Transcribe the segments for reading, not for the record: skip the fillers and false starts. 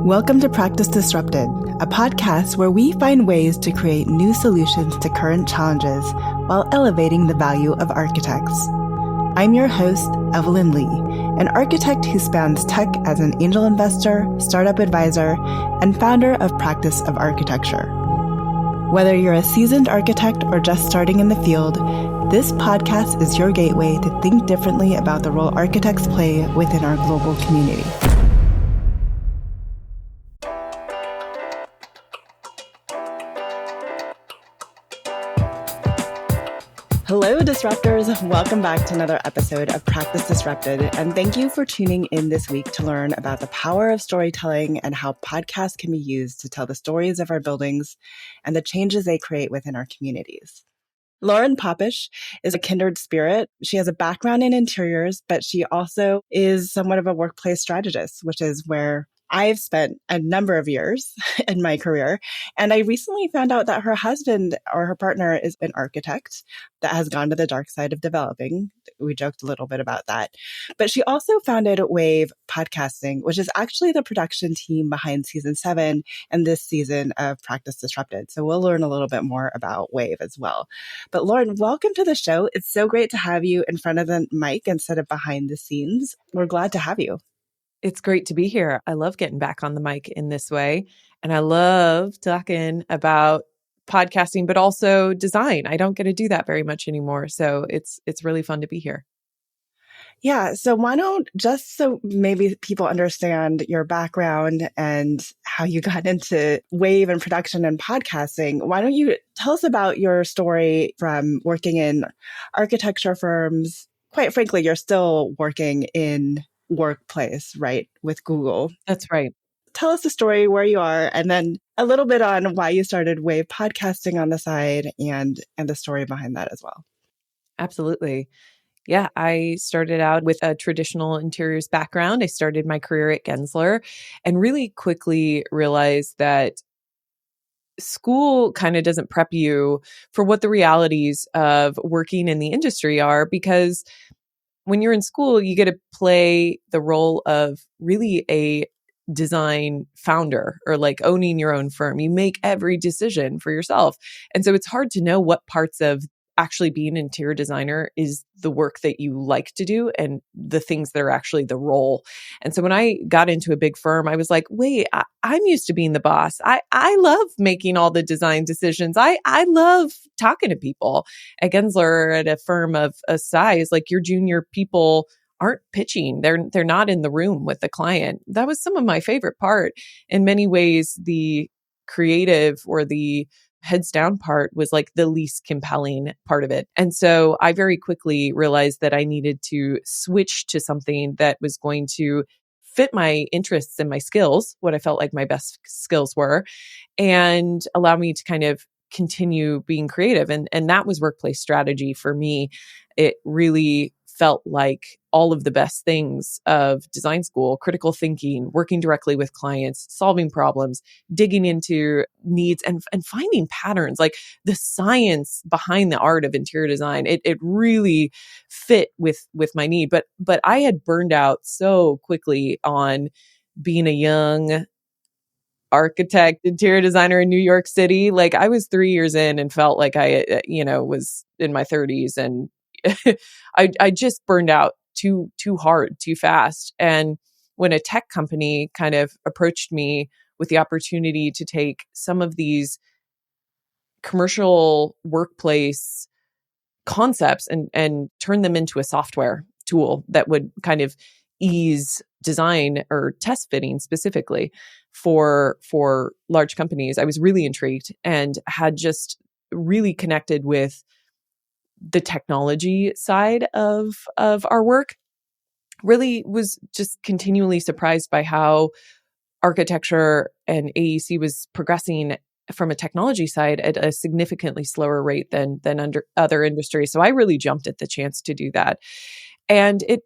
Welcome to Practice Disrupted, a podcast where we find ways to create new solutions to current challenges while elevating the value of architects. I'm your host, Evelyn Lee, an architect who spans tech as an angel investor, startup advisor, and founder of Practice of Architecture. Whether you're a seasoned architect or just starting in the field, this podcast is your gateway to think differently about the role architects play within our global community. Hello, Disruptors. Welcome back to another episode of Practice Disrupted. And thank you for tuning in this week to learn about the power of storytelling and how podcasts can be used to tell the stories of our buildings and the changes they create within our communities. Lauren Popish is a kindred spirit. She has a background in interiors, but she also is somewhat of a workplace strategist, which is where I've spent a number of years in my career. And I recently found out that her husband or her partner is an architect that has gone to the dark side of developing. We joked a little bit about that. But she also founded Wave Podcasting, which is actually the production team behind season 7 and this season of Practice Disrupted. So we'll learn a little bit more about Wave as well. But Lauren, welcome to the show. It's so great to have you in front of the mic instead of behind the scenes. We're glad to have you. It's great to be here. I love getting back on the mic in this way. And I love talking about podcasting, but also design. I don't get to do that very much anymore. So it's really fun to be here. Yeah. So why don't, just so maybe people understand your background and how you got into Wave and production and podcasting, why don't you tell us about your story from working in architecture firms? Quite frankly, you're still working in workplace, right, with Google. That's right. Tell us the story where you are, and then a little bit on why you started Wave Podcasting on the side and the story behind that as well. Absolutely. Yeah, I started out with a traditional interiors background. I started my career at Gensler and really quickly realized that school kind of doesn't prep you for what the realities of working in the industry are, because when you're in school, you get to play the role of really a design founder or like owning your own firm. You make every decision for yourself. And so it's hard to know what parts of actually being an interior designer is the work that you like to do and the things that are actually the role. And so when I got into a big firm, I was like, wait, I'm used to being the boss. I love making all the design decisions. I love talking to people. At Gensler, at a firm of a size, like your junior people aren't pitching. They're not in the room with the client. That was some of my favorite part. In many ways, the creative or the heads down part was like the least compelling part of it. And so I very quickly realized that I needed to switch to something that was going to fit my interests and my skills, what I felt like my best skills were, and allow me to kind of continue being creative. And that was workplace strategy for me. It really felt like all of the best things of design school: critical thinking, working directly with clients, solving problems, digging into needs and finding patterns, like the science behind the art of interior design. It really fit with my need. But I had burned out so quickly on being a young architect, interior designer in New York City. Like I was 3 years in and felt like I, was in my 30s, and I just burned out too hard, too fast. And when a tech company kind of approached me with the opportunity to take some of these commercial workplace concepts and turn them into a software tool that would kind of ease design or test fitting specifically for large companies, I was really intrigued and had just really connected with the technology side of our work. Really was just continually surprised by how architecture and AEC was progressing from a technology side at a significantly slower rate than under other industries. So I really jumped at the chance to do that. And it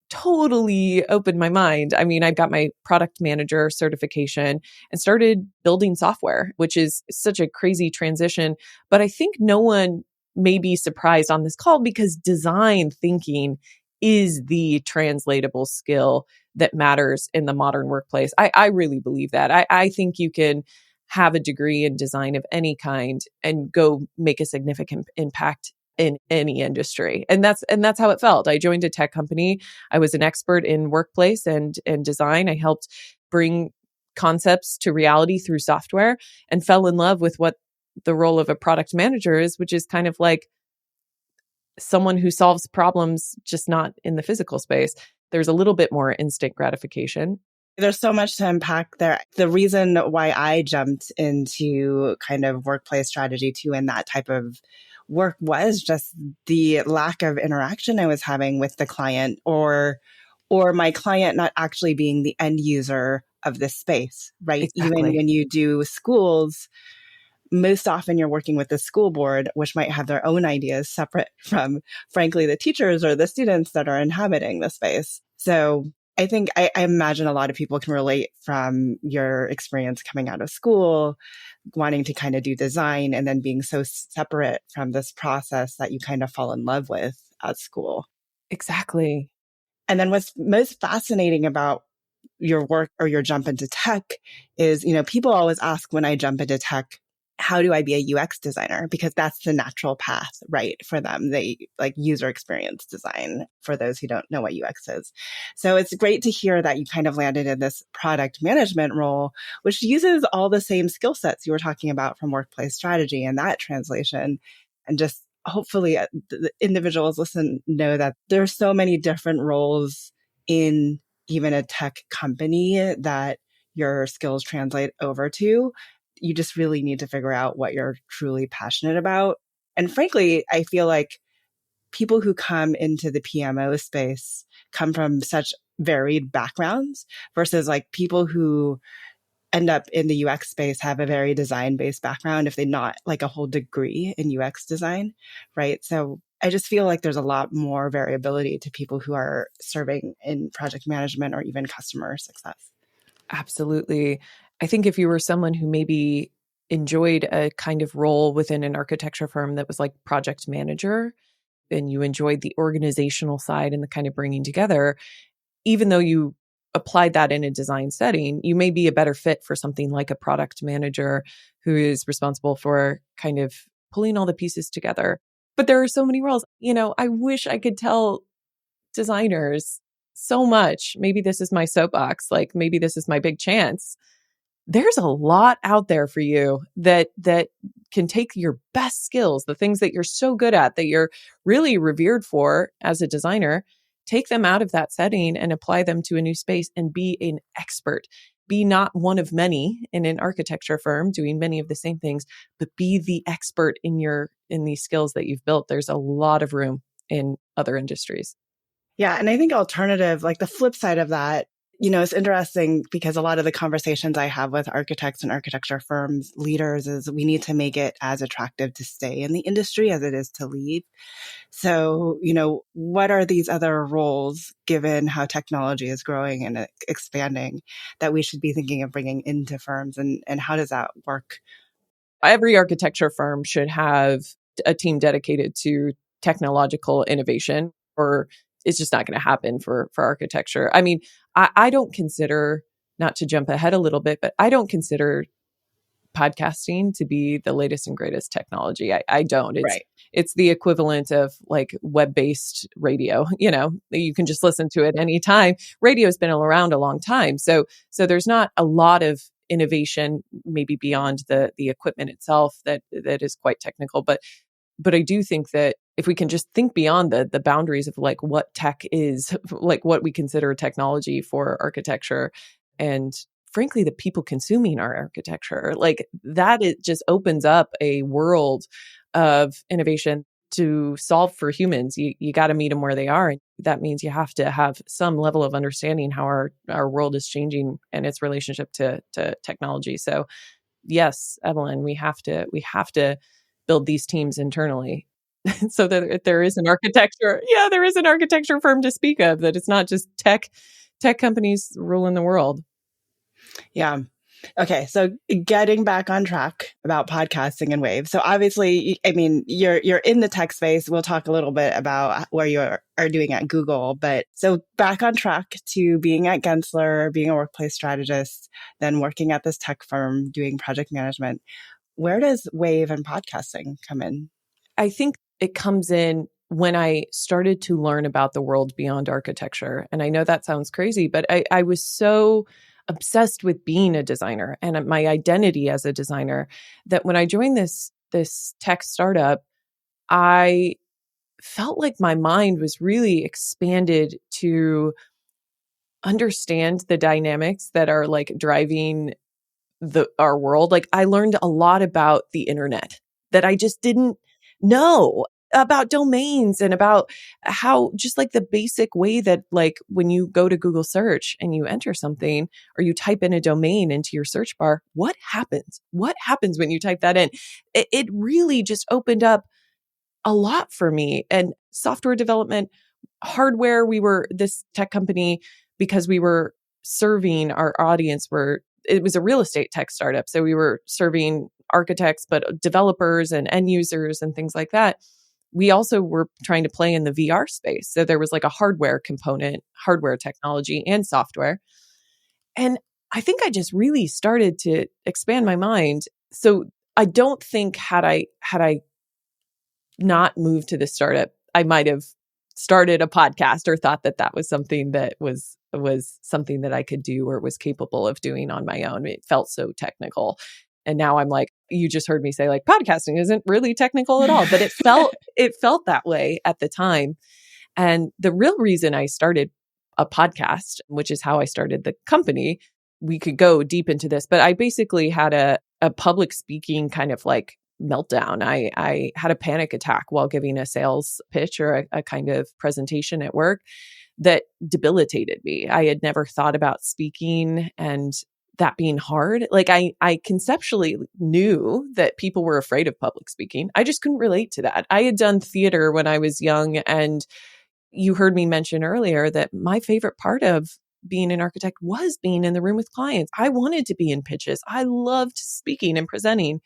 totally opened my mind. I mean, I got my product manager certification and started building software, which is such a crazy transition. But I think no one may be surprised on this call because design thinking is the translatable skill that matters in the modern workplace. I really believe that. I think you can have a degree in design of any kind and go make a significant impact in any industry. And that's how it felt. I joined a tech company. I was an expert in workplace and design. I helped bring concepts to reality through software and fell in love with what the role of a product manager is, which is kind of like someone who solves problems, just not in the physical space. There's a little bit more instant gratification. There's so much to unpack there. The reason why I jumped into kind of workplace strategy too, and that type of work was just the lack of interaction I was having with the client, or my client not actually being the end user of this space, right? Even Exactly. when you do schools, most often you're working with the school board, which might have their own ideas separate from, frankly, the teachers or the students that are inhabiting the space. So I think I imagine a lot of people can relate from your experience coming out of school, wanting to kind of do design and then being so separate from this process that you kind of fall in love with at school. Exactly. And then what's most fascinating about your work or your jump into tech is, people always ask when I jump into tech, how do I be a UX designer? Because that's the natural path, right? For them, they like user experience design for those who don't know what UX is. So it's great to hear that you kind of landed in this product management role, which uses all the same skill sets you were talking about from workplace strategy and that translation. And just hopefully the individuals know that there's so many different roles in even a tech company that your skills translate over to. You just really need to figure out what you're truly passionate about. And frankly, I feel like people who come into the PMO space come from such varied backgrounds versus like people who end up in the UX space have a very design based background if they not like a whole degree in UX design, right? So I just feel like there's a lot more variability to people who are serving in project management or even customer success. Absolutely. I think if you were someone who maybe enjoyed a kind of role within an architecture firm that was like project manager, and you enjoyed the organizational side and the kind of bringing together, even though you applied that in a design setting, you may be a better fit for something like a product manager who is responsible for kind of pulling all the pieces together. But there are so many roles. I wish I could tell designers so much. Maybe this is my soapbox. Like maybe this is my big chance. There's a lot out there for you that can take your best skills, the things that you're so good at, that you're really revered for as a designer, take them out of that setting and apply them to a new space and be an expert. Be not one of many in an architecture firm doing many of the same things, but be the expert in these skills that you've built. There's a lot of room in other industries. Yeah. And I think alternative, like the flip side of that, it's interesting because a lot of the conversations I have with architects and architecture firms leaders is we need to make it as attractive to stay in the industry as it is to leave. So, what are these other roles given how technology is growing and expanding that we should be thinking of bringing into firms, and how does that work? Every architecture firm should have a team dedicated to technological innovation, or it's just not going to happen for architecture. I mean, I don't consider, not to jump ahead a little bit, but I don't consider podcasting to be the latest and greatest technology. I don't. Right. It's the equivalent of like web-based radio. You can just listen to it anytime. Radio's been around a long time. So there's not a lot of innovation maybe beyond the equipment itself that is quite technical. But I do think that if we can just think beyond the boundaries of like what tech is, like what we consider technology for architecture, and frankly, the people consuming our architecture, like that, it just opens up a world of innovation to solve for humans. You got to meet them where they are. And that means you have to have some level of understanding how our world is changing and its relationship to technology. So yes, Evelyn, we have to build these teams internally so that there is an architecture. Yeah, there is an architecture firm to speak of, that it's not just tech companies ruling the world. Yeah. Okay, so getting back on track about podcasting and Wave. So obviously, I mean, you're in the tech space. We'll talk a little bit about where you are doing at Google, but so back on track to being at Gensler, being a workplace strategist, then working at this tech firm doing project management. Where does Wave and podcasting come in? I think it comes in when I started to learn about the world beyond architecture. And I know that sounds crazy, but I was so obsessed with being a designer and my identity as a designer that when I joined this tech startup, I felt like my mind was really expanded to understand the dynamics that are like driving our world. Like I learned a lot about the internet that I just didn't know, about domains and about how just like the basic way that like when you go to Google search and you enter something or you type in a domain into your search bar, what happens? What happens when you type that in? It really just opened up a lot for me. And software development, hardware, we were this tech company because we were serving our audience were it was a real estate tech startup. So we were serving architects, but developers and end users and things like that. We also were trying to play in the VR space. So there was like a hardware component, hardware technology and software. And I think I just really started to expand my mind. So I don't think had I not moved to the startup, I might have started a podcast or thought that that was something that was something that I could do or was capable of doing on my own. It felt so technical. And now I'm like, you just heard me say like podcasting isn't really technical at all, but it felt that way at the time. And the real reason I started a podcast, which is how I started the company, we could go deep into this, but I basically had a public speaking kind of like meltdown. I had a panic attack while giving a sales pitch or a kind of presentation at work that debilitated me. I had never thought about speaking and that being hard. Like I conceptually knew that people were afraid of public speaking. I just couldn't relate to that. I had done theater when I was young, and you heard me mention earlier that my favorite part of being an architect was being in the room with clients. I wanted to be in pitches. I loved speaking and presenting,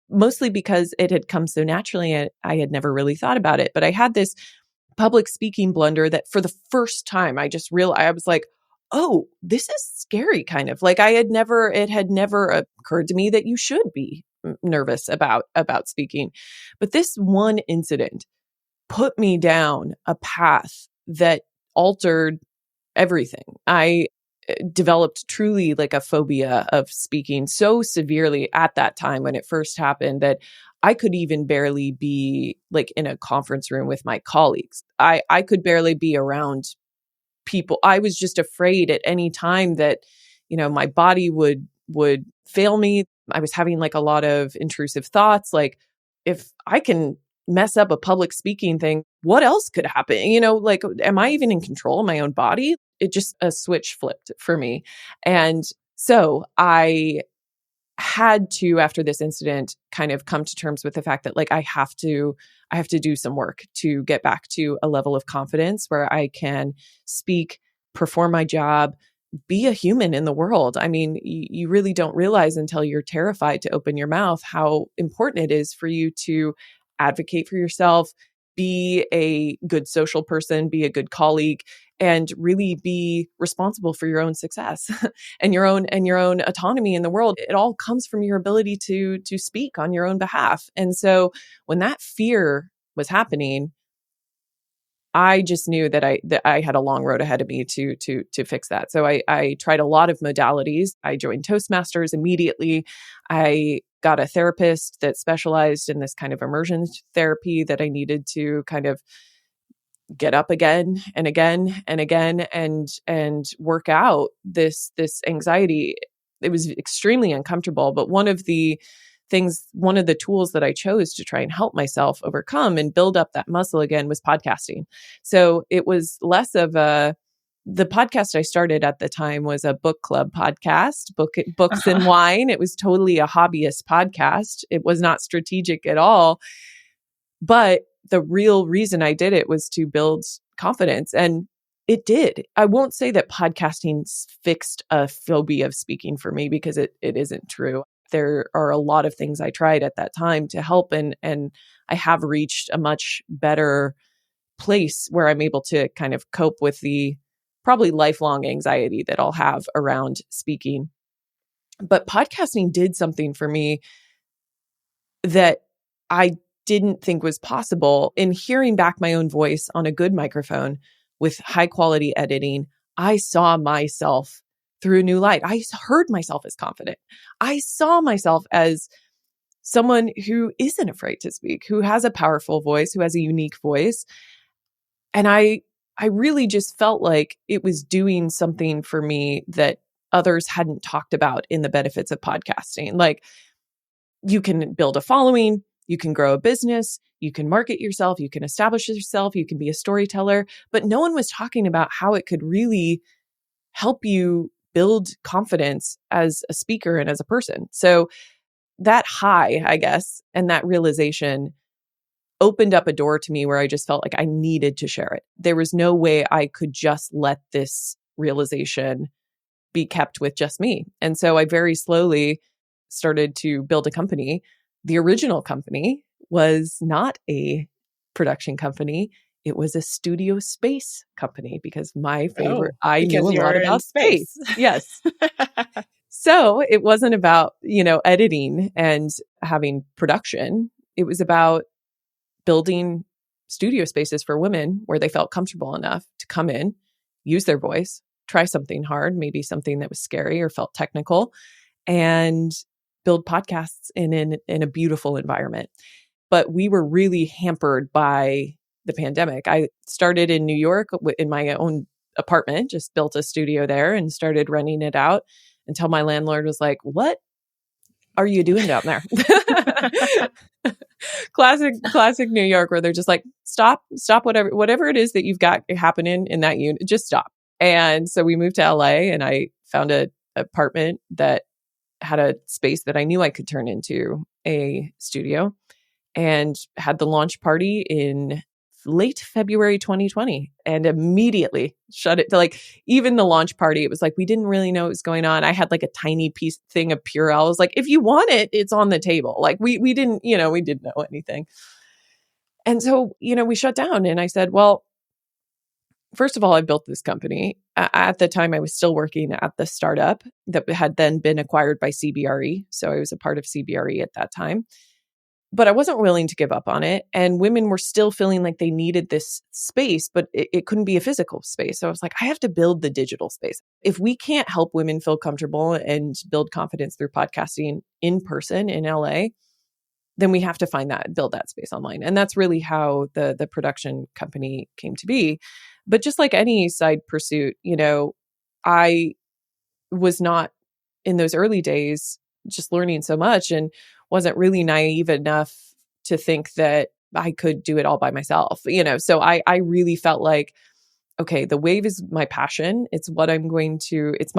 mostly because it had come so naturally and I had never really thought about it. But I had this public speaking blunder that for the first time, I just realized, I was like, oh, this is scary kind of. Like it had never occurred to me that you should be nervous about speaking. But this one incident put me down a path that altered everything. I developed truly like a phobia of speaking so severely at that time when it first happened that I could even barely be like in a conference room with my colleagues. I could barely be around people. I was just afraid at any time that, my body would fail me. I was having like a lot of intrusive thoughts. Like if I can mess up a public speaking thing, what else could happen? Like, am I even in control of my own body? It just a switch flipped for me. And so I had to, after this incident, kind of come to terms with the fact that like I have to do some work to get back to a level of confidence where I can speak, perform my job, be a human in the world. I mean, you really don't realize until you're terrified to open your mouth how important it is for you to advocate for yourself, be a good social person, be a good colleague, and really be responsible for your own success and your own autonomy in the world. It all comes from your ability to speak on your own behalf. And so when that fear was happening, I just knew that I had a long road ahead of me to fix that. So I tried a lot of modalities. I joined Toastmasters immediately. I got a therapist that specialized in this kind of immersion therapy that I needed to kind of get up again and again and again and work out this anxiety. It was extremely uncomfortable, but one of the tools that I chose to try and help myself overcome and build up that muscle again was podcasting. So it was less of the podcast I started at the time was a book club podcast, books and wine. It was totally a hobbyist podcast. It was not strategic at all. But the real reason I did it was to build confidence. And It did. I won't say that podcasting fixed a phobia of speaking for me, because it isn't true. There are a lot of things I tried at that time to help, and I have reached a much better place where I'm able to kind of cope with the probably lifelong anxiety that I'll have around speaking. But podcasting did something for me that I didn't think was possible. In hearing back my own voice on a good microphone with high quality editing, I saw myself through a new light. I heard myself as confident. I saw myself as someone who isn't afraid to speak, who has a powerful voice, who has a unique voice. And I really just felt like it was doing something for me that others hadn't talked about in the benefits of podcasting. Like, you can build a following, you can grow a business, you can market yourself, you can establish yourself, you can be a storyteller, but no one was talking about how it could really help you build confidence as a speaker and as a person. So that high, I guess, and that realization opened up a door to me where I just felt like I needed to share it. There was no way I could just let this realization be kept with just me. And so I very slowly started to build a company. The original company was not a production company. It was a studio space company, because I knew a lot about space. Yes. So it wasn't about, editing and having production. It was about building studio spaces for women where they felt comfortable enough to come in, use their voice, try something hard, maybe something that was scary or felt technical, and build podcasts in a beautiful environment. But we were really hampered by the pandemic. I started in New York in my own apartment, just built a studio there and started renting it out until my landlord was like, "What are you doing down there?" Classic New York, where they're just like, stop, whatever it is that you've got happening in that unit, just stop. And so we moved to LA, and I found an apartment that had a space that I knew I could turn into a studio, and had the launch party in late February 2020, and immediately shut it. Like, even the launch party, it was like, we didn't really know what was going on. I had like a tiny thing of Purell. I was like, if you want it, it's on the table. Like, we didn't know anything. And so, we shut down, and I said, well, first of all, I built this company. At the time, I was still working at the startup that had then been acquired by CBRE. So I was a part of CBRE at that time. But I wasn't willing to give up on it. And women were still feeling like they needed this space, but it couldn't be a physical space. So I was like, I have to build the digital space. If we can't help women feel comfortable and build confidence through podcasting in person in LA, then we have to build that space online. And that's really how the production company came to be. But just like any side pursuit, I was not, in those early days, just learning so much, and wasn't really naive enough to think that I could do it all by myself. So I really felt like, okay, the wave is my passion. It's what it's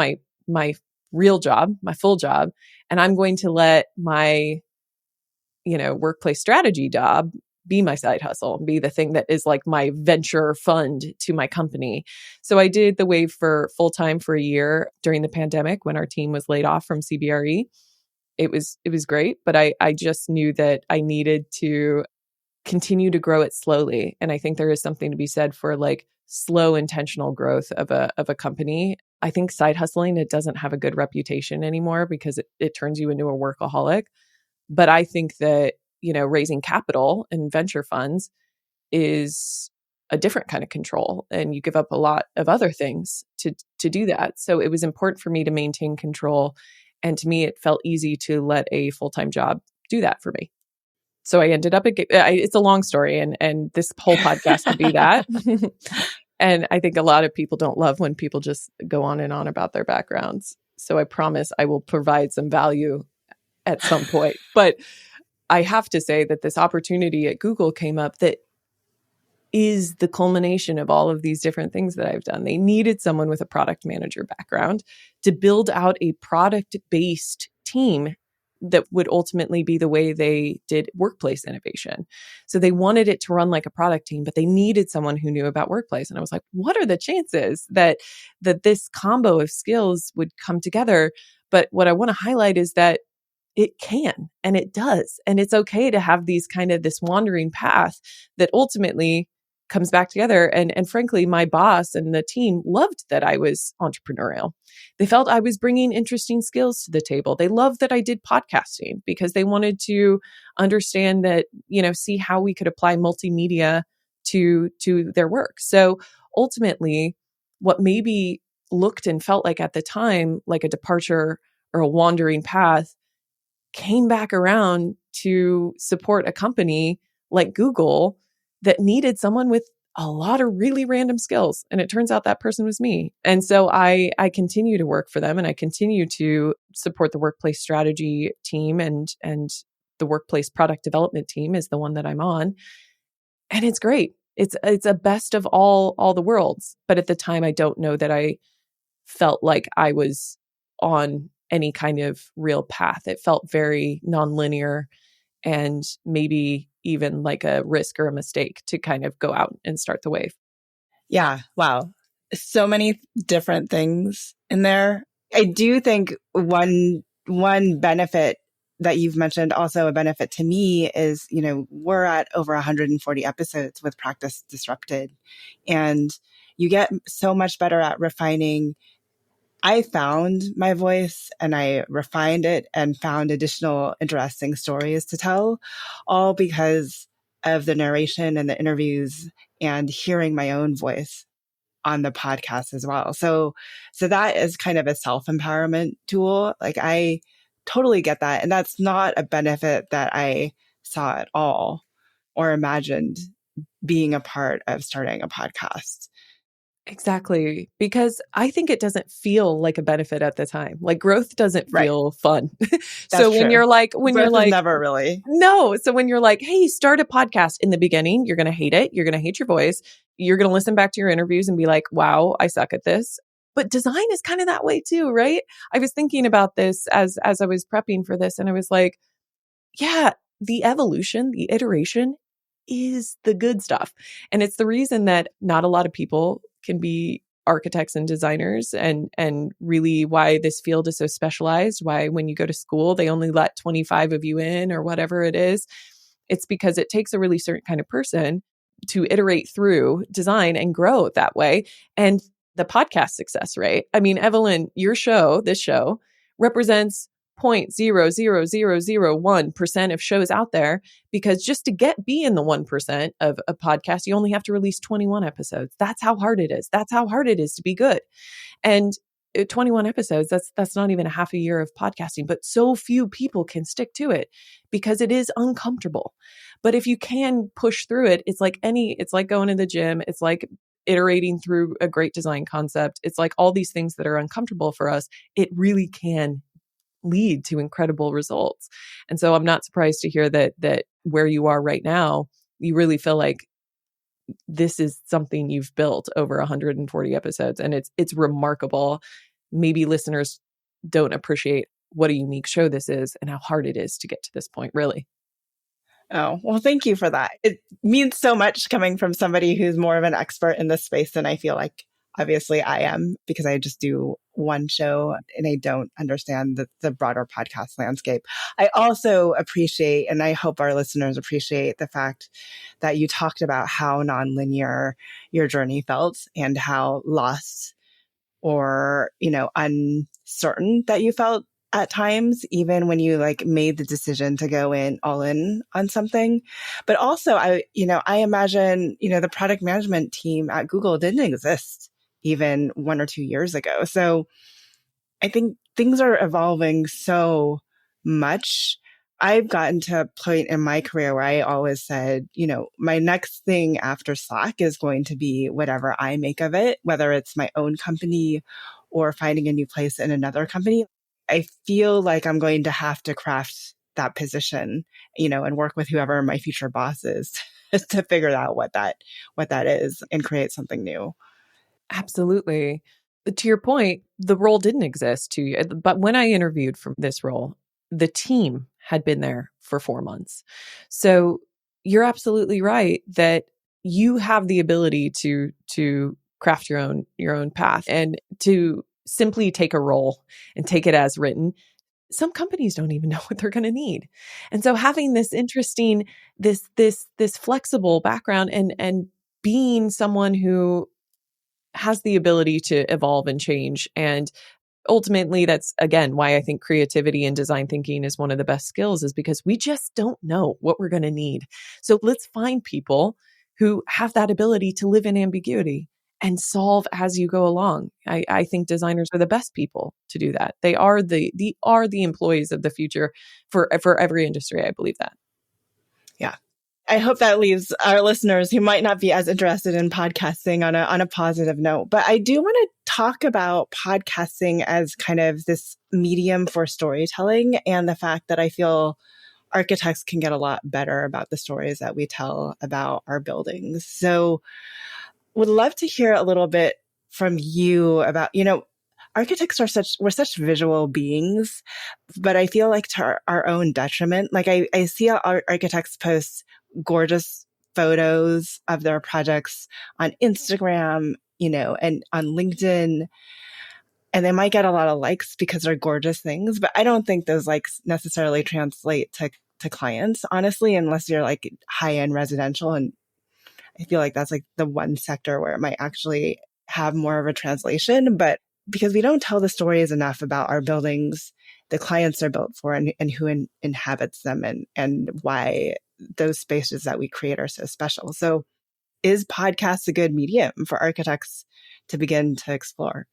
my real job, my full job. And I'm going to let my, workplace strategy job be my side hustle, be the thing that is like my venture fund to my company. So I did the wave for full time for a year during the pandemic when our team was laid off from CBRE. It was great, but I just knew that I needed to continue to grow it slowly. And I think there is something to be said for like slow, intentional growth of a company. I think side hustling, it doesn't have a good reputation anymore because it turns you into a workaholic. But I think that, raising capital and venture funds is a different kind of control, and you give up a lot of other things to do that. So it was important for me to maintain control. And to me, it felt easy to let a full-time job do that for me. So I ended up, it's a long story, and this whole podcast could be that. And I think a lot of people don't love when people just go on and on about their backgrounds. So I promise I will provide some value at some point. But I have to say that this opportunity at Google came up that is the culmination of all of these different things that I've done. They needed someone with a product manager background to build out a product-based team that would ultimately be the way they did workplace innovation. So they wanted it to run like a product team, but they needed someone who knew about workplace. And I was like, what are the chances that this combo of skills would come together? But what I want to highlight is that it can and it does. And it's okay to have these kind of this wandering path that ultimately comes back together. And frankly, my boss and the team loved that I was entrepreneurial. They felt I was bringing interesting skills to the table. They loved that I did podcasting because they wanted to understand that, see how we could apply multimedia to their work. So ultimately, what maybe looked and felt like at the time like a departure or a wandering path came back around to support a company like Google that needed someone with a lot of really random skills. And it turns out that person was me. And so I continue to work for them, and I continue to support the workplace strategy team, and the workplace product development team is the one that I'm on. And it's great. It's a best of all the worlds. But at the time, I don't know that I felt like I was on any kind of real path. It felt very nonlinear and maybe even like a risk or a mistake to kind of go out and start the wave. Yeah. Wow. So many different things in there. I do think one benefit that you've mentioned, also a benefit to me, is, we're at over 140 episodes with Practice Disrupted, and you get so much better at refining. I found my voice and I refined it and found additional interesting stories to tell, all because of the narration and the interviews and hearing my own voice on the podcast as well. So that is kind of a self-empowerment tool. Like, I totally get that. And that's not a benefit that I saw at all or imagined being a part of starting a podcast. Exactly. Because I think it doesn't feel like a benefit at the time. Like growth doesn't Right. feel fun. That's So when true. you're like, Growth is never really. no. So when you're like, hey, start a podcast, in the beginning, you're going to hate it. You're going to hate your voice. You're going to listen back to your interviews and be like, wow, I suck at this. But design is kind of that way too, right? I was thinking about this as I was prepping for this, and I was like, yeah, the evolution, the iteration is the good stuff. And it's the reason that not a lot of people can be architects and designers, and really why this field is so specialized, why when you go to school they only let 25 of you in or whatever it is. It's because it takes a really certain kind of person to iterate through design and grow that way. And the podcast success rate, I mean, Evelyn, this show represents 0.00001% of shows out there, because just to be in the 1% of a podcast, you only have to release 21 episodes. That's how hard it is. That's how hard it is to be good. And 21 episodes, that's not even a half a year of podcasting, but so few people can stick to it because it is uncomfortable. But if you can push through it, it's like going to the gym. It's like iterating through a great design concept. It's like all these things that are uncomfortable for us. It really can lead to incredible results. And so I'm not surprised to hear that where you are right now, you really feel like this is something you've built over 140 episodes, and it's remarkable. Maybe listeners don't appreciate what a unique show this is and how hard it is to get to this point, really. Oh, well, thank you for that. It means so much coming from somebody who's more of an expert in this space than I feel like obviously I am, because I just do one show and I don't understand the broader podcast landscape. I also appreciate, and I hope our listeners appreciate, the fact that you talked about how nonlinear your journey felt and how lost or, uncertain that you felt at times, even when you made the decision to go in all in on something. But also I imagine, the product management team at Google didn't exist even 1 or 2 years ago. So I think things are evolving so much. I've gotten to a point in my career where I always said, my next thing after Slack is going to be whatever I make of it, whether it's my own company or finding a new place in another company. I feel like I'm going to have to craft that position, and work with whoever my future boss is to figure out what that is and create something new. Absolutely. To your point, the role didn't exist to you. But when I interviewed for this role, the team had been there for 4 months. So you're absolutely right that you have the ability to craft your own path and to simply take a role and take it as written. Some companies don't even know what they're going to need. And so having this interesting, this flexible background and being someone who has the ability to evolve and change. And ultimately, that's again why I think creativity and design thinking is one of the best skills, is because we just don't know what we're going to need. So let's find people who have that ability to live in ambiguity and solve as you go along. I think designers are the best people to do that. They are the employees of the future for every industry. I believe that. Yeah. I hope that leaves our listeners who might not be as interested in podcasting on a positive note. But I do want to talk about podcasting as kind of this medium for storytelling, and the fact that I feel architects can get a lot better about the stories that we tell about our buildings. So would love to hear a little bit from you about, architects we're such visual beings, but I feel like to our own detriment. Like I see our architects post gorgeous photos of their projects on Instagram, and on LinkedIn, and they might get a lot of likes because they're gorgeous things, but I don't think those likes necessarily translate to clients, honestly, unless you're like high-end residential. And I feel like that's like the one sector where it might actually have more of a translation. But because we don't tell the stories enough about our buildings, the clients are built for, and who inhabits them, and why those spaces that we create are so special. So is podcast a good medium for architects to begin to explore?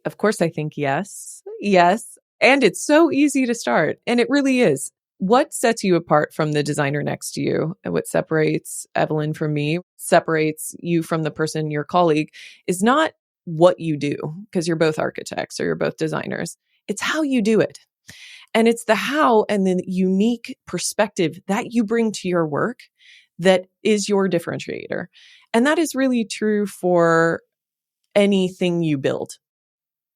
Of course, I think yes. Yes. And it's so easy to start. And it really is. What sets you apart from the designer next to you, and what separates Evelyn from me, separates you from the person, your colleague, is not what you do, because you're both architects or you're both designers. It's how you do it. And it's the how and the unique perspective that you bring to your work that is your differentiator. And that is really true for anything you build.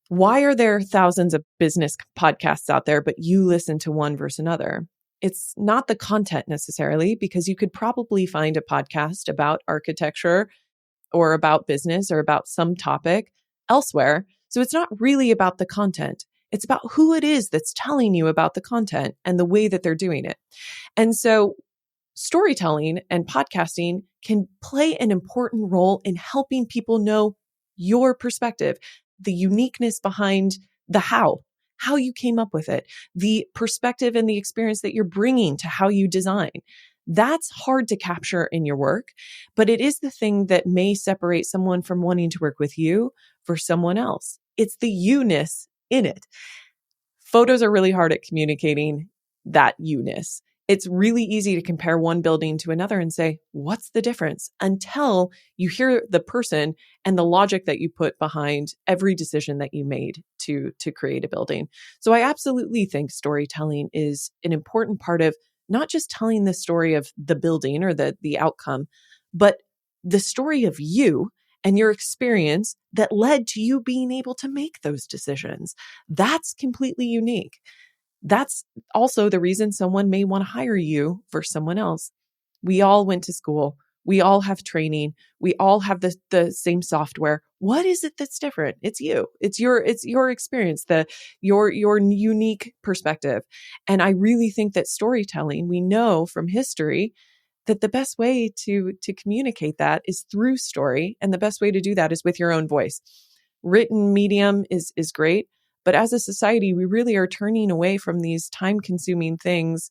Why are there thousands of business podcasts out there, but you listen to one versus another? It's not the content necessarily, because you could probably find a podcast about architecture or about business or about some topic elsewhere. So it's not really about the content. It's about who it is that's telling you about the content and the way that they're doing it. And so storytelling and podcasting can play an important role in helping people know your perspective, the uniqueness behind the how you came up with it, the perspective and the experience that you're bringing to how you design. That's hard to capture in your work, but it is the thing that may separate someone from wanting to work with you for someone else. It's the you-ness in it. Photos are really hard at communicating that you-ness. It's really easy to compare one building to another and say, what's the difference? Until you hear the person and the logic that you put behind every decision that you made to create a building. So I absolutely think storytelling is an important part of not just telling the story of the building or the outcome, but the story of you and your experience that led to you being able to make those decisions. That's completely unique. That's also the reason someone may want to hire you for someone else. We all went to school. We all have training. We all have the same software. What is it that's different? It's you. It's your experience, your unique perspective. And I really think that storytelling, we know from history that the best way to communicate that is through story. And the best way to do that is with your own voice. Written medium is great. But as a society, we really are turning away from these time-consuming things.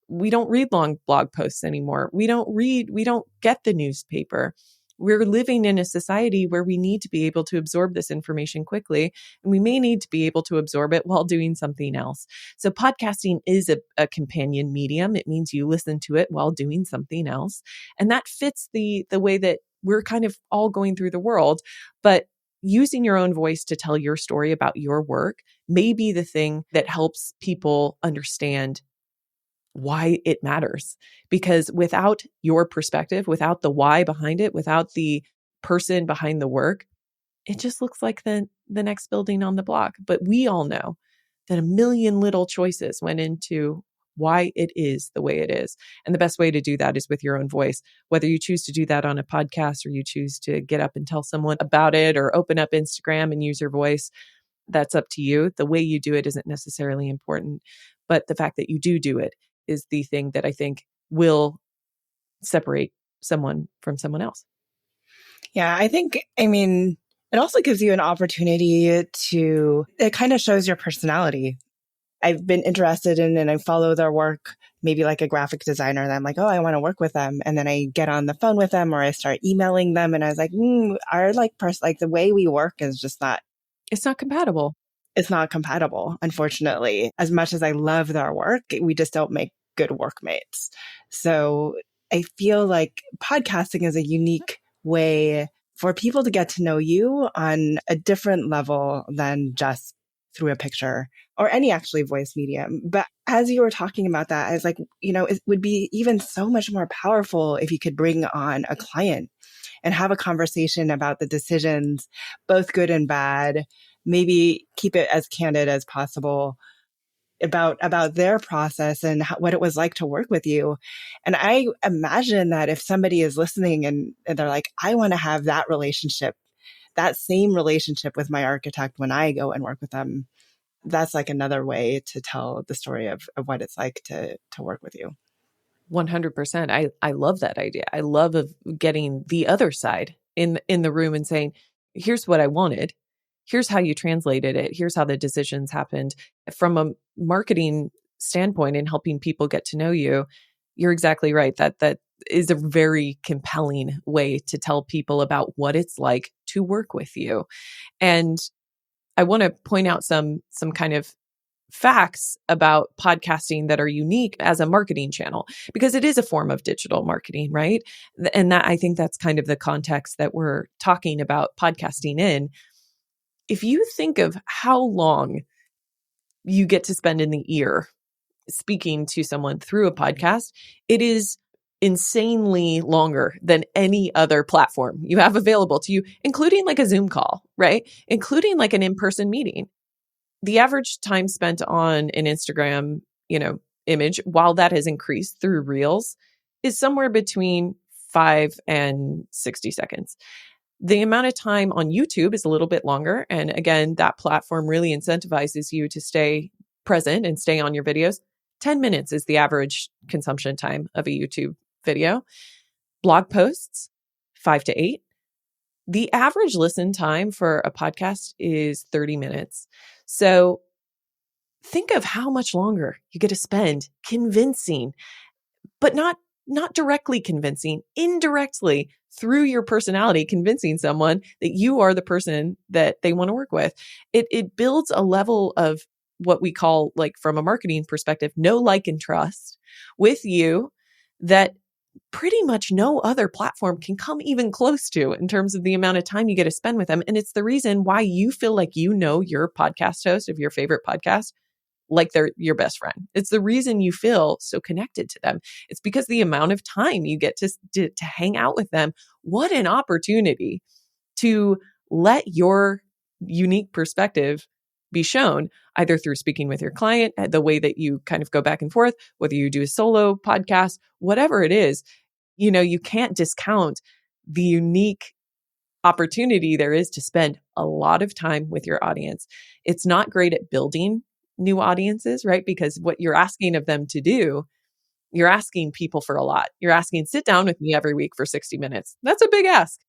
We don't read long blog posts anymore. We don't get the newspaper. We're living in a society where we need to be able to absorb this information quickly, and we may need to be able to absorb it while doing something else. So podcasting is a companion medium. It means you listen to it while doing something else. And that fits the way that we're kind of all going through the world. But using your own voice to tell your story about your work may be the thing that helps people understand why it matters. Because without your perspective, without the why behind it, without the person behind the work, it just looks like the next building on the block. But we all know that a million little choices went into why it is the way it is. And the best way to do that is with your own voice. Whether you choose to do that on a podcast or you choose to get up and tell someone about it or open up Instagram and use your voice, that's up to you. The way you do it isn't necessarily important, but the fact that you do it is the thing that I think will separate someone from someone else. Yeah, I mean, it also gives you an opportunity it kind of shows your personality. I've been interested in and I follow their work, maybe like a graphic designer, and I'm like, oh, I want to work with them. And then I get on the phone with them or I start emailing them and I was like, our the way we work is just not, It's not compatible. it's not compatible, unfortunately. As much as I love their work, we just don't make good workmates. So I feel like podcasting is a unique way for people to get to know you on a different level than just through a picture or any actually voice medium. But as you were talking about that, I was like, it would be even so much more powerful if you could bring on a client and have a conversation about the decisions, both good and bad, maybe keep it as candid as possible about their process and what it was like to work with you. And I imagine that if somebody is listening and they're like, I want to have that relationship, that same relationship with my architect when I go and work with them, that's like another way to tell the story of what it's like to work with you. 100%. I love that idea. I love of getting the other side in the room and saying, here's what I wanted. Here's how you translated it. Here's how the decisions happened. From a marketing standpoint and helping people get to know you, you're exactly right. That is a very compelling way to tell people about what it's like to work with you. And I want to point out some kind of facts about podcasting that are unique as a marketing channel, because it is a form of digital marketing, right? And that, I think that's kind of the context that we're talking about podcasting in. If you think of how long you get to spend in the ear speaking to someone through a podcast, it is insanely longer than any other platform you have available to you, including like a Zoom call, right? Including like an in-person meeting. The average time spent on an Instagram, image, while that has increased through Reels, is somewhere between 5 and 60 seconds. The amount of time on YouTube is a little bit longer. And again, that platform really incentivizes you to stay present and stay on your videos. 10 minutes is the average consumption time of a YouTube video. Blog posts, 5 to 8. The average listen time for a podcast is 30 minutes. So think of how much longer you get to spend convincing, but not directly convincing, indirectly through your personality, convincing someone that you are the person that they want to work with. It builds a level of what we call, like from a marketing perspective, know, like, and trust with you that pretty much no other platform can come even close to in terms of the amount of time you get to spend with them. And it's the reason why you feel like you know your podcast host of your favorite podcast like they're your best friend. It's the reason you feel so connected to them. It's because the amount of time you get to hang out with them. What an opportunity to let your unique perspective be shown, either through speaking with your client, the way that you kind of go back and forth, whether you do a solo podcast, whatever it is. You can't discount the unique opportunity there is to spend a lot of time with your audience. It's not great at building new audiences, right? Because what you're asking of them to do, you're asking people for a lot. You're asking, sit down with me every week for 60 minutes. That's a big ask.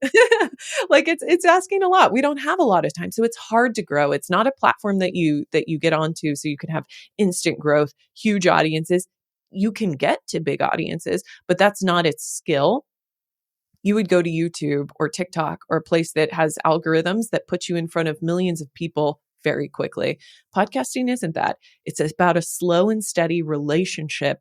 Like it's asking a lot. We don't have a lot of time. So it's hard to grow. It's not a platform that you get onto so you can have instant growth, huge audiences. You can get to big audiences, but that's not its skill. You would go to YouTube or TikTok or a place that has algorithms that put you in front of millions of people very quickly. Podcasting isn't that. It's about a slow and steady relationship,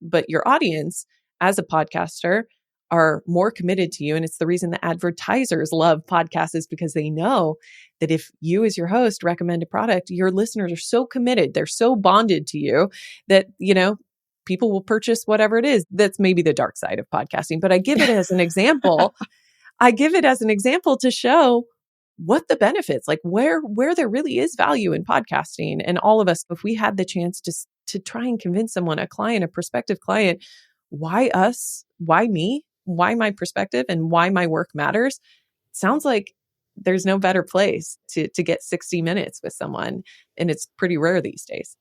but your audience as a podcaster are more committed to you. And it's the reason the advertisers love podcasts, is because they know that if you as your host recommend a product, your listeners are so committed, they're so bonded to you that, people will purchase whatever it is. That's maybe the dark side of podcasting, but I give it as an example. I give it as an example to show what the benefits, like where there really is value in podcasting. And all of us, if we had the chance to try and convince someone, a client, a prospective client, why us, why me, why my perspective, and why my work matters, sounds like there's no better place to get 60 minutes with someone. And it's pretty rare these days.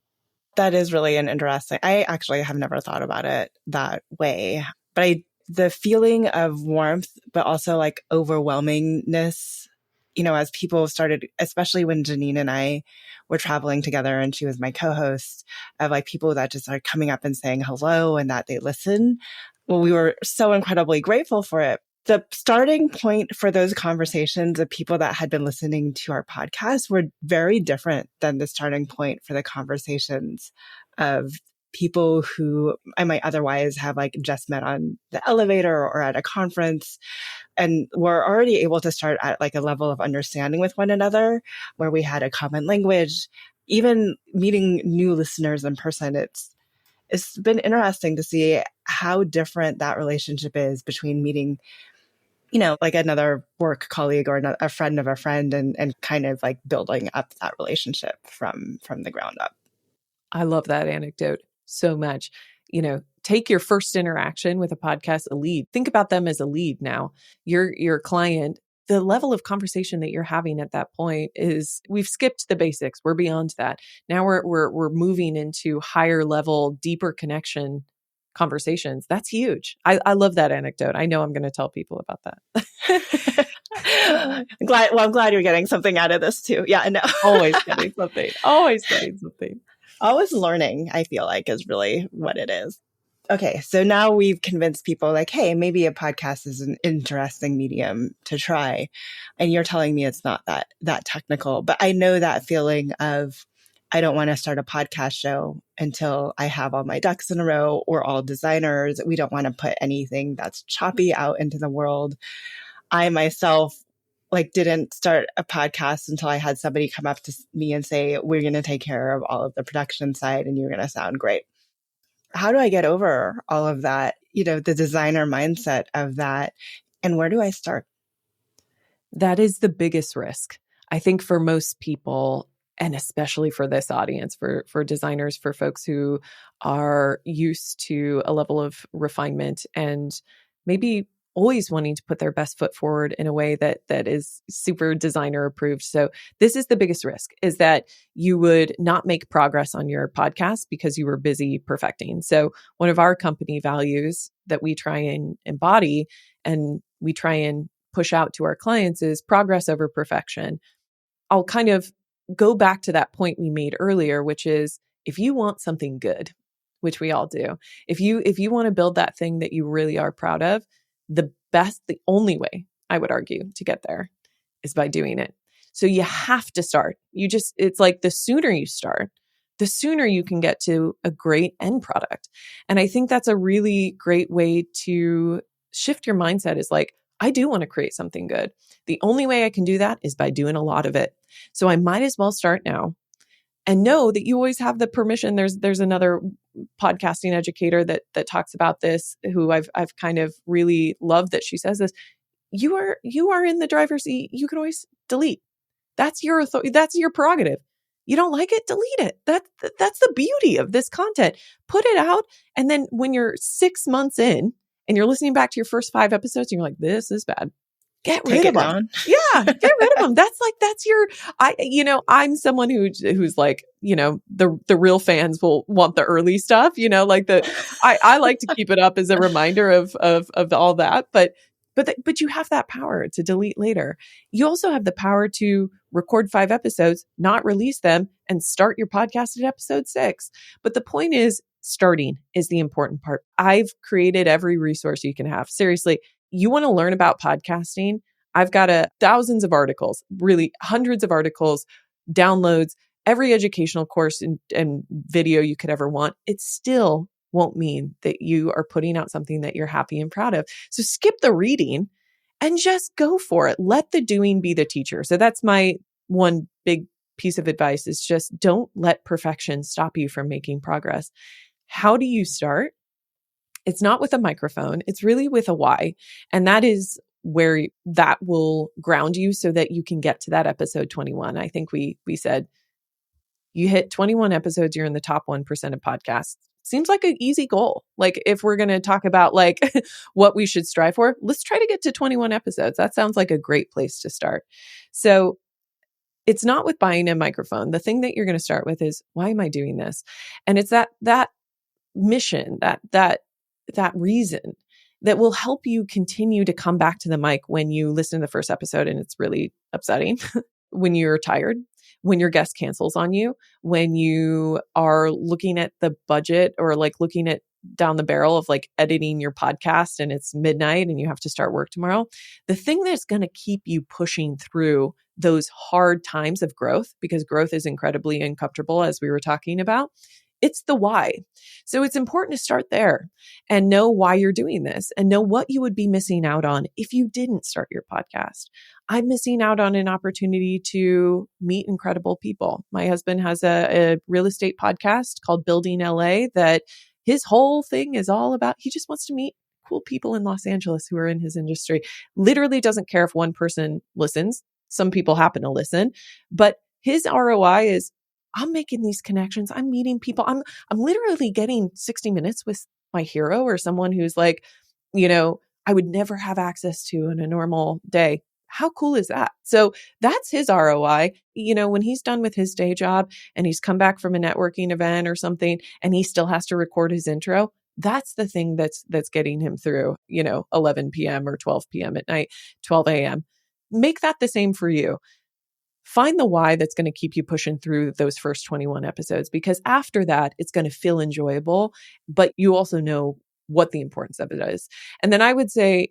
That is really an interesting, I actually have never thought about it that way, but the feeling of warmth, but also like overwhelmingness, as people started, especially when Janine and I were traveling together and she was my co-host, of like people that just are coming up and saying hello and that they listen. Well, we were so incredibly grateful for it. The starting point for those conversations of people that had been listening to our podcast were very different than the starting point for the conversations of people who I might otherwise have like just met on the elevator or at a conference, and were already able to start at like a level of understanding with one another where we had a common language. Even meeting new listeners in person, it's been interesting to see how different that relationship is between meeting like another work colleague or a friend of a friend, and kind of like building up that relationship from the ground up. I love that anecdote so much. Take your first interaction with a podcast, a lead. Think about them as a lead now. Your client, the level of conversation that you're having at that point is, we've skipped the basics. We're beyond that. Now we're moving into higher level, deeper connection conversations. That's huge. I love that anecdote. I know I'm going to tell people about that. I'm glad you're getting something out of this too. Yeah, no. Always getting something. Always getting something. Always learning, I feel like, is really what it is. Okay, so now we've convinced people like, hey, maybe a podcast is an interesting medium to try. And you're telling me it's not that technical. But I know that feeling of, I don't want to start a podcast show until I have all my ducks in a row. We're all designers. We don't want to put anything that's choppy out into the world. I myself didn't start a podcast until I had somebody come up to me and say, we're going to take care of all of the production side and you're going to sound great. How do I get over all of that, the designer mindset of that? And where do I start? That is the biggest risk, I think, for most people, and especially for this audience, for designers, for folks who are used to a level of refinement and maybe always wanting to put their best foot forward in a way that is super designer approved. So this is the biggest risk, is that you would not make progress on your podcast because you were busy perfecting. So one of our company values that we try and embody and we try and push out to our clients is progress over perfection. I'll kind of go back to that point we made earlier, which is, if you want something good, which we all do, if you want to build that thing that you really are proud of, the only way, I would argue, to get there is by doing it. So you have to start. It's like the sooner you start, the sooner you can get to a great end product. And I think that's a really great way to shift your mindset, is like, I do want to create something good. The only way I can do that is by doing a lot of it. So I might as well start now, and know that you always have the permission. There's another podcasting educator that talks about this, who I've kind of really loved that she says this. You are in the driver's seat. You can always delete. That's your authority. That's your prerogative. You don't like it, delete it. That's the beauty of this content. Put it out, and then when you're 6 months in and you're listening back to your first 5 episodes, and you're like, this is bad, get rid of them. Yeah, get rid of them. That's your, I'm someone who's like, the real fans will want the early stuff, I like to keep it up as a reminder of all that. But you have that power to delete later. You also have the power to record 5 episodes, not release them, and start your podcast at episode 6. But the point is, starting is the important part. I've created every resource you can have. Seriously, you want to learn about podcasting? I've got thousands of articles, really hundreds of articles, downloads, every educational course and video you could ever want. It still won't mean that you are putting out something that you're happy and proud of. So skip the reading and just go for it. Let the doing be the teacher. So that's my one big piece of advice, is just don't let perfection stop you from making progress. How do you start? It's not with a microphone. It's really with a why. And that is where that will ground you so that you can get to that episode 21. I think we said you hit 21 episodes, you're in the top 1% of podcasts. Seems like an easy goal. Like if we're going to talk about like what we should strive for, let's try to get to 21 episodes. That sounds like a great place to start. So it's not with buying a microphone. The thing that you're going to start with is, why am I doing this? And it's that mission, that reason that will help you continue to come back to the mic when you listen to the first episode and it's really upsetting, when you're tired, when your guest cancels on you, when you are looking at the budget or like looking at down the barrel of like editing your podcast and it's midnight and you have to start work tomorrow. The thing that's going to keep you pushing through those hard times of growth, because growth is incredibly uncomfortable, as we were talking about, it's the why. So it's important to start there and know why you're doing this and know what you would be missing out on if you didn't start your podcast. I'm missing out on an opportunity to meet incredible people. My husband has a real estate podcast called Building LA that his whole thing is all about, he just wants to meet cool people in Los Angeles who are in his industry. Literally doesn't care if one person listens. Some people happen to listen, but his ROI is, I'm making these connections. I'm meeting people. I'm literally getting 60 minutes with my hero or someone who's like, I would never have access to in a normal day. How cool is that? So that's his ROI. When he's done with his day job and he's come back from a networking event or something and he still has to record his intro, that's the thing that's getting him through, 11 p.m. or 12 p.m. at night, 12 a.m. Make that the same for you. Find the why that's going to keep you pushing through those first 21 episodes, because after that, it's going to feel enjoyable, but you also know what the importance of it is. And then I would say,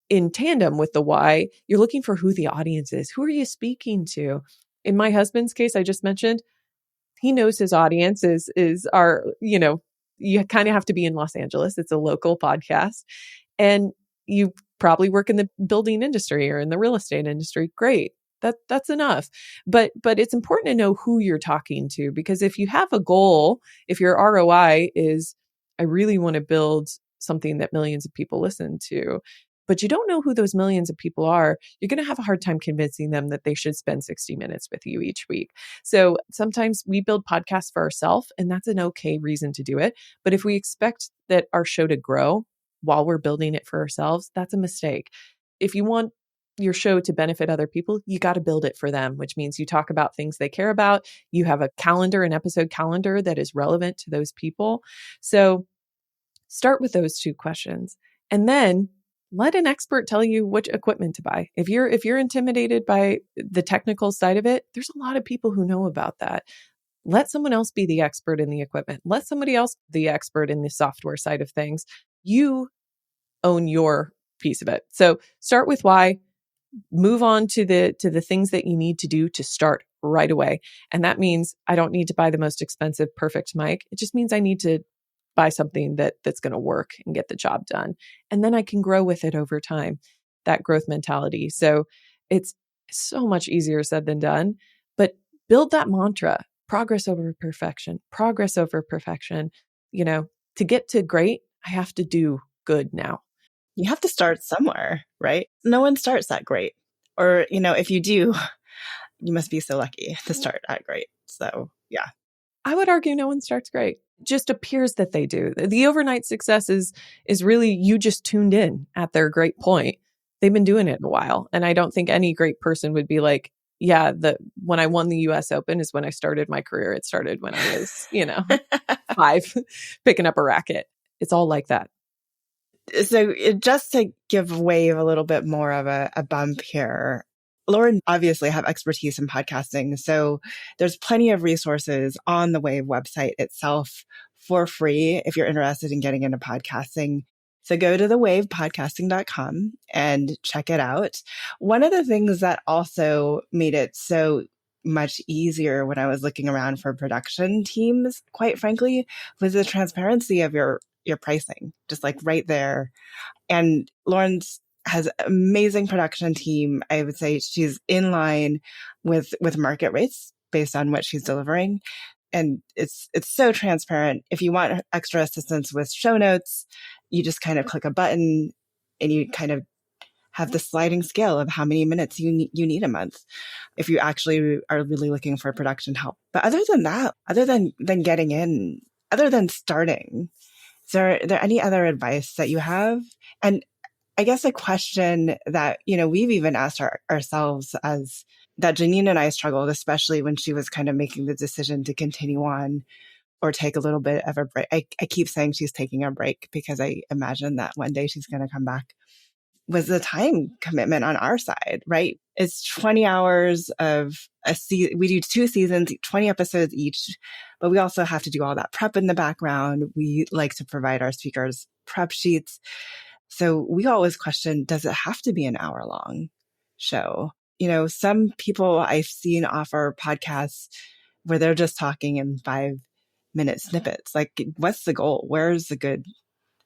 in tandem with the why, you're looking for who the audience is. Who are you speaking to? In my husband's case, I just mentioned, he knows his audience is our, you kind of have to be in Los Angeles. It's a local podcast. And you probably work in the building industry or in the real estate industry. Great. That's enough. But it's important to know who you're talking to, because if you have a goal, if your ROI is, I really want to build something that millions of people listen to, but you don't know who those millions of people are, you're going to have a hard time convincing them that they should spend 60 minutes with you each week. So sometimes we build podcasts for ourselves, and that's an okay reason to do it. But if we expect that our show to grow while we're building it for ourselves, that's a mistake. If you want your show to benefit other people, you got to build it for them, which means you talk about things they care about. You have a calendar, an episode calendar that is relevant to those people. So start with those two questions, and then let an expert tell you which equipment to buy. If you're intimidated by the technical side of it, there's a lot of people who know about that. Let someone else be the expert in the equipment. Let somebody else be the expert in the software side of things. You own your piece of it. So start with why. Move on to the things that you need to do to start right away. And that means I don't need to buy the most expensive, perfect mic. It just means I need to buy something that's going to work and get the job done. And then I can grow with it over time, that growth mentality. So it's so much easier said than done, but build that mantra, progress over perfection, progress over perfection. To get to great, I have to do good now. You have to start somewhere, right? No one starts that great. Or, if you do, you must be so lucky to start at great. So, yeah. I would argue no one starts great. It just appears that they do. The overnight success is really you just tuned in at their great point. They've been doing it a while. And I don't think any great person would be like, yeah, when I won the US Open is when I started my career. It started when I was, 5, picking up a racket. It's all like that. So just to give Wave a little bit more of a bump here, Lauren obviously have expertise in podcasting. So there's plenty of resources on the Wave website itself for free if you're interested in getting into podcasting. So go to thewavepodcasting.com and check it out. One of the things that also made it so much easier when I was looking around for production teams, quite frankly, was the transparency of your pricing, just like right there. And Lauren's has an amazing production team. I would say she's in line with market rates based on what she's delivering. And it's so transparent. If you want extra assistance with show notes, you just kind of click a button and you kind of have the sliding scale of how many minutes you need a month if you actually are really looking for production help. But other than that, other than getting in, other than starting, is there any other advice that you have? And I guess a question that, we've even asked ourselves as that Janine and I struggled, especially when she was kind of making the decision to continue on or take a little bit of a break. I keep saying she's taking a break because I imagine that one day she's going to come back, was the time commitment on our side, right? It's 20 hours of a season. We do 2 seasons, 20 episodes each, but we also have to do all that prep in the background. We like to provide our speakers prep sheets. So we always question, does it have to be an hour long show? Some people I've seen offer podcasts where they're just talking in 5-minute snippets. Like, what's the goal? Where's the good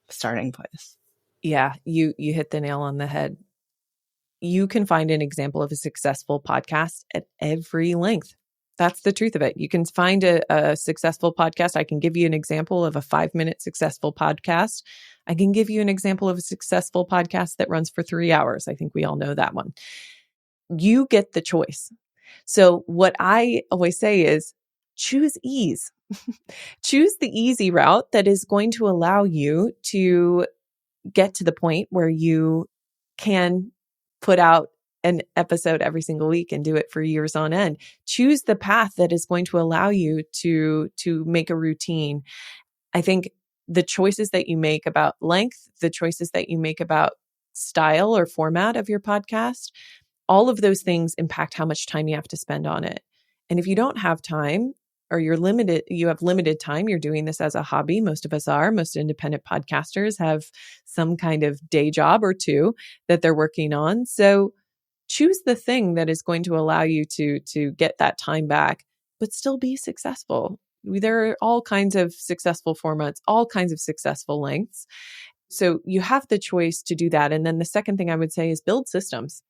starting place? Yeah, you hit the nail on the head. You can find an example of a successful podcast at every length. That's the truth of it. You can find a successful podcast. I can give you an example of a 5-minute successful podcast. I can give you an example of a successful podcast that runs for 3 hours. I think we all know that one. You get the choice. So what I always say is choose ease. Choose the easy route that is going to allow you to get to the point where you can put out an episode every single week and do it for years on end. Choose the path that is going to allow you to make a routine. I think the choices that you make about length, the choices that you make about style or format of your podcast, all of those things impact how much time you have to spend on it. And if you don't have time, or you have limited time, you're doing this as a hobby. Most of us are. Most independent podcasters have some kind of day job or two that they're working on. So choose the thing that is going to allow you to get that time back, but still be successful. There are all kinds of successful formats, all kinds of successful lengths. So you have the choice to do that. And then the second thing I would say is build systems.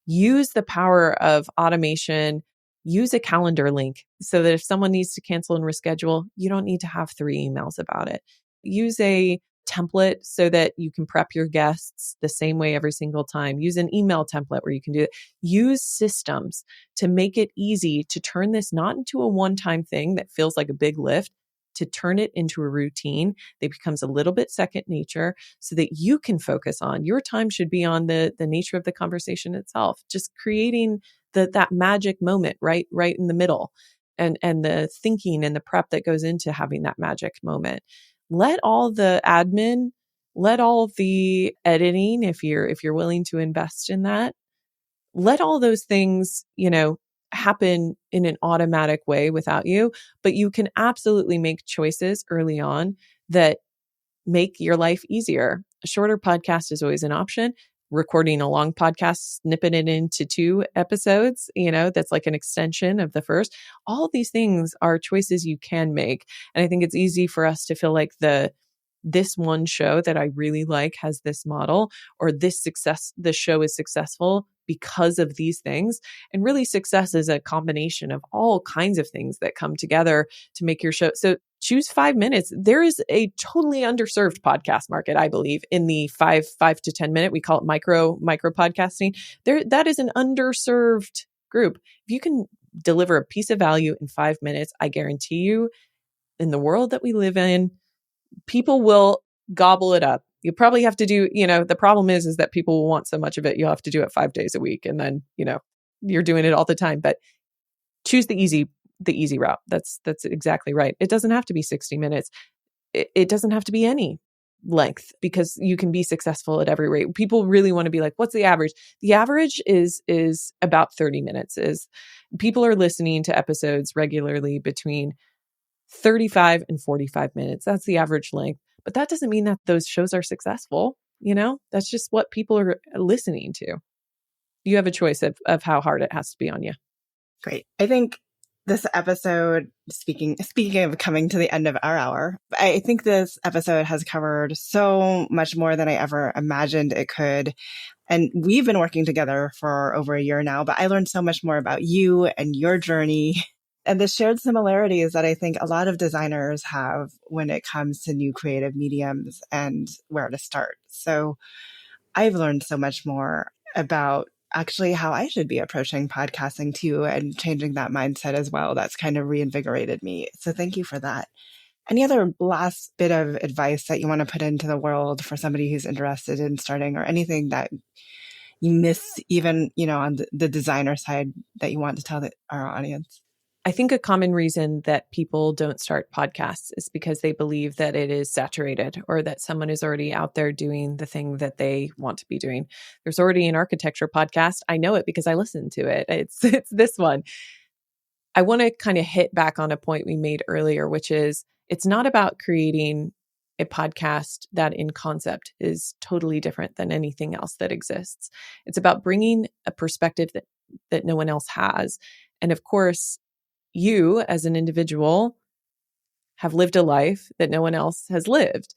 Use the power of automation. Use a calendar link so that if someone needs to cancel and reschedule, you don't need to have 3 emails about it. Use a template so that you can prep your guests the same way every single time. Use an email template where you can do it. Use systems to make it easy to turn this not into a one-time thing that feels like a big lift, to turn it into a routine that becomes a little bit second nature so that you can focus on your time should be on the nature of the conversation itself, just creating that magic moment right in the middle, and the thinking and the prep that goes into having that magic moment. Let all the admin, let all the editing, if you're willing to invest in that, let all those things, happen in an automatic way without you, but you can absolutely make choices early on that make your life easier. A shorter podcast is always an option. Recording a long podcast, snipping it into 2 episodes, that's like an extension of the first. All these things are choices you can make. And I think it's easy for us to feel like this one show that I really like has this model, or this show is successful because of these things. And really, success is a combination of all kinds of things that come together to make your show. So choose 5 minutes. There is a totally underserved podcast market, I believe, in the 5 to 10 minute. We call it micro podcasting. That is an underserved group. If you can deliver a piece of value in 5 minutes, I guarantee you, in the world that we live in, people will gobble it up. You probably have to do, the problem is that people will want so much of it. You'll have to do it 5 days a week. And then, you're doing it all the time, but choose the easy route. That's exactly right. It doesn't have to be 60 minutes. It doesn't have to be any length, because you can be successful at every rate. People really want to be like, what's the average? The average is about 30 minutes. Is people are listening to episodes regularly between 35 and 45 minutes. That's the average length. But that doesn't mean that those shows are successful. That's just what people are listening to. You have a choice of how hard it has to be on you. Great. I think this episode, speaking of coming to the end of our hour, I think this episode has covered so much more than I ever imagined it could. And we've been working together for over a year now, but I learned so much more about you and your journey and the shared similarities that I think a lot of designers have when it comes to new creative mediums and where to start. So I've learned so much more. about actually how I should be approaching podcasting too, and changing that mindset as well. That's kind of reinvigorated me. So thank you for that. Any other last bit of advice that you want to put into the world for somebody who's interested in starting, or anything that you miss even, on the designer side that you want to tell our audience? I think a common reason that people don't start podcasts is because they believe that it is saturated, or that someone is already out there doing the thing that they want to be doing. There's already an architecture podcast. I know it because I listened to it. It's this one. I want to kind of hit back on a point we made earlier, which is it's not about creating a podcast that in concept is totally different than anything else that exists. It's about bringing a perspective that no one else has. And of course, you as an individual have lived a life that no one else has lived.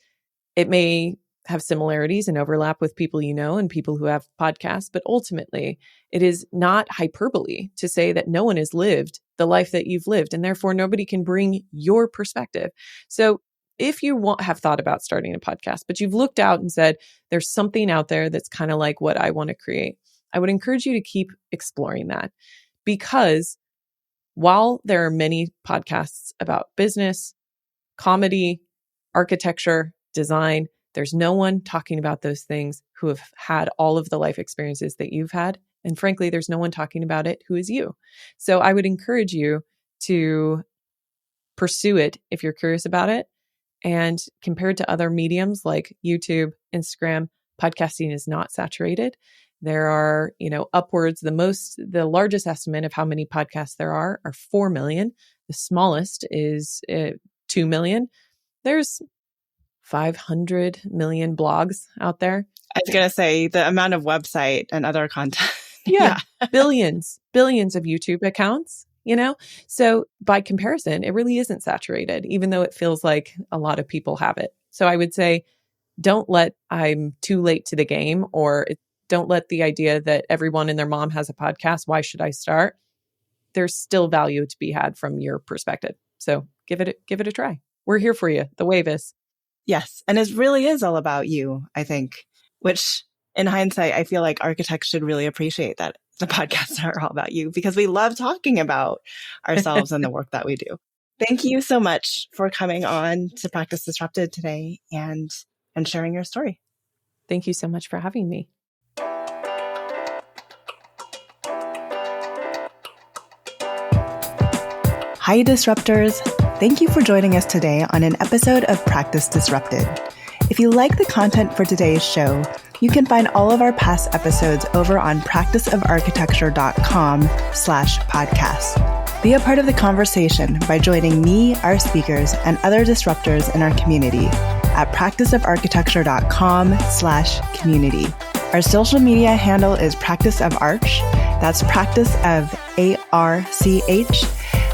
It may have similarities and overlap with people you know and people who have podcasts, but ultimately it is not hyperbole to say that no one has lived the life that you've lived, and therefore nobody can bring your perspective. So if you have thought about starting a podcast, but you've looked out and said, there's something out there that's kind of like what I want to create, I would encourage you to keep exploring that, because while there are many podcasts about business, comedy, architecture, design, there's no one talking about those things who have had all of the life experiences that you've had. And frankly, there's no one talking about it who is you. So I would encourage you to pursue it if you're curious about it. And compared to other mediums like YouTube, Instagram, podcasting is not saturated. There are, upwards, the largest estimate of how many podcasts there are 4 million. The smallest is 2 million. There's 500 million blogs out there. I was going to say the amount of website and other content. Yeah. billions of YouTube accounts, So by comparison, it really isn't saturated, even though it feels like a lot of people have it. So I would say, don't let I'm too late to the game, or don't let the idea that everyone and their mom has a podcast, why should I start? There's still value to be had from your perspective. So give it a try. We're here for you. The wave is. Yes. And it really is all about you, I think, which in hindsight, I feel like architects should really appreciate that the podcasts are all about you, because we love talking about ourselves and the work that we do. Thank you so much for coming on to Practice Disrupted today and sharing your story. Thank you so much for having me. Hi, Disruptors. Thank you for joining us today on an episode of Practice Disrupted. If you like the content for today's show, you can find all of our past episodes over on practiceofarchitecture.com/podcast. Be a part of the conversation by joining me, our speakers, and other disruptors in our community at practiceofarchitecture.com/community. Our social media handle is Practice of Arch. That's Practice of ARCH.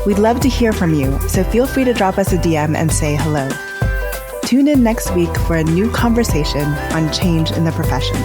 We'd love to hear from you, so feel free to drop us a DM and say hello. Tune in next week for a new conversation on change in the profession.